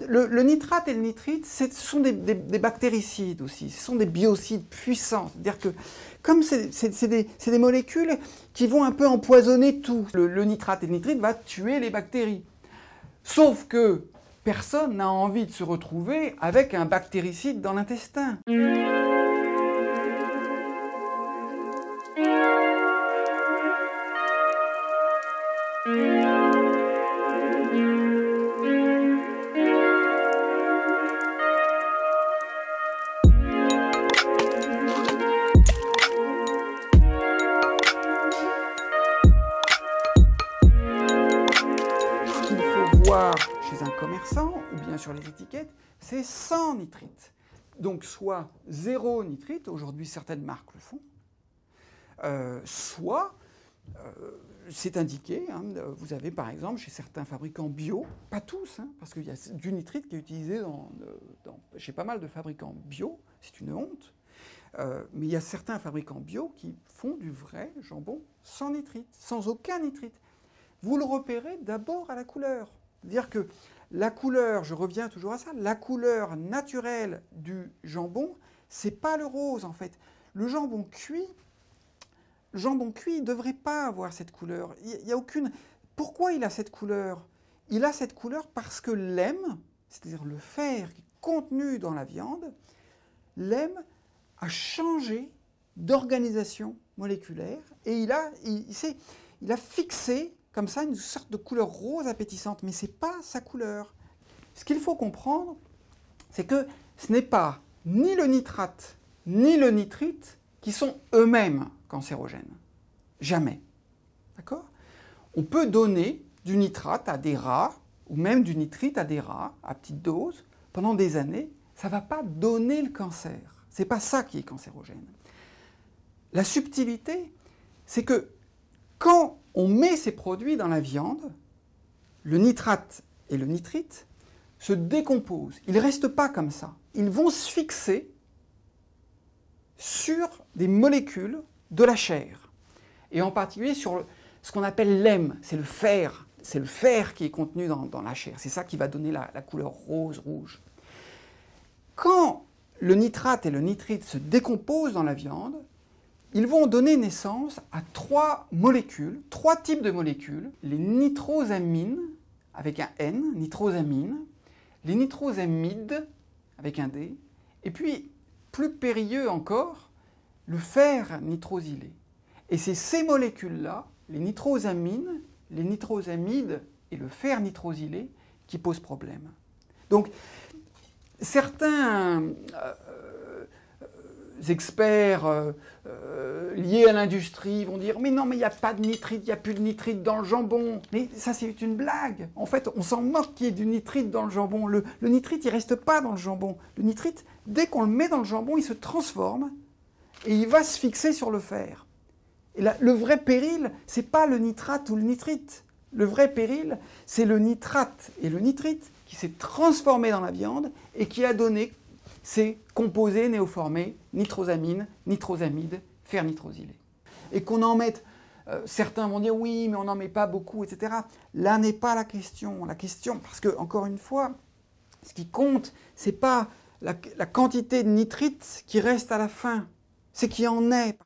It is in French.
Le nitrate et le nitrite, ce sont des bactéricides aussi, ce sont des biocides puissants. C'est-à-dire que comme c'est des molécules qui vont un peu empoisonner tout, le nitrate et le nitrite va tuer les bactéries. Sauf que personne n'a envie de se retrouver avec un bactéricide dans l'intestin. Ce qu'il faut voir chez un commerçant, ou bien sur les étiquettes, c'est sans nitrite. Donc soit zéro nitrite, aujourd'hui certaines marques le font, soit c'est indiqué, hein, vous avez par exemple chez certains fabricants bio, pas tous, hein, parce qu'il y a du nitrite qui est utilisé chez pas mal de fabricants bio, c'est une honte, mais il y a certains fabricants bio qui font du vrai jambon sans nitrite, sans aucun nitrite. Vous le repérez d'abord à la couleur. C'est-à-dire que la couleur, je reviens toujours à ça, la couleur naturelle du jambon, c'est pas le rose en fait. Le jambon cuit ne devrait pas avoir cette couleur. Il y a aucune... Pourquoi il a cette couleur? Il a cette couleur parce que l'hème, c'est-à-dire le fer qui est contenu dans la viande, l'hème a changé d'organisation moléculaire et il a fixé comme ça une sorte de couleur rose appétissante, mais ce n'est pas sa couleur. Ce qu'il faut comprendre, c'est que ce n'est pas ni le nitrate ni le nitrite qui sont eux-mêmes cancérogènes. Jamais. D'accord? On peut donner du nitrate à des rats, ou même du nitrite à des rats, à petite dose, pendant des années. Ça ne va pas donner le cancer. Ce n'est pas ça qui est cancérogène. La subtilité, c'est que quand on met ces produits dans la viande, le nitrate et le nitrite se décomposent. Ils ne restent pas comme ça. Ils vont se fixer sur des molécules de la chair. Et en particulier sur ce qu'on appelle l'hème, c'est le fer. C'est le fer qui est contenu dans la chair. C'est ça qui va donner la couleur rose-rouge. Quand le nitrate et le nitrite se décomposent dans la viande, ils vont donner naissance à trois molécules, trois types de molécules, les nitrosamines, avec un N, nitrosamines, les nitrosamides, avec un D, et puis, plus périlleux encore, le fer nitrosylé. Et c'est ces molécules-là, les nitrosamines, les nitrosamides et le fer nitrosylé, qui posent problème. Donc, certains experts liés à l'industrie vont dire « Mais non, mais il n'y a pas de nitrite, il n'y a plus de nitrite dans le jambon. » Mais ça, c'est une blague. En fait, on s'en moque qu'il y ait du nitrite dans le jambon. Le nitrite, il ne reste pas dans le jambon. Le nitrite, dès qu'on le met dans le jambon, il se transforme et il va se fixer sur le fer. Et là, le vrai péril, ce n'est pas le nitrate ou le nitrite. Le vrai péril, c'est le nitrate et le nitrite qui s'est transformé dans la viande et qui a donné ces composés néoformés, nitrosamines, nitrosamides, fer nitrosylé. Et qu'on en mette, certains vont dire oui, mais on n'en met pas beaucoup, etc. Là n'est pas la question. La question, parce que, encore une fois, ce qui compte, ce n'est pas la quantité de nitrite qui reste à la fin, c'est qu'il y en ait.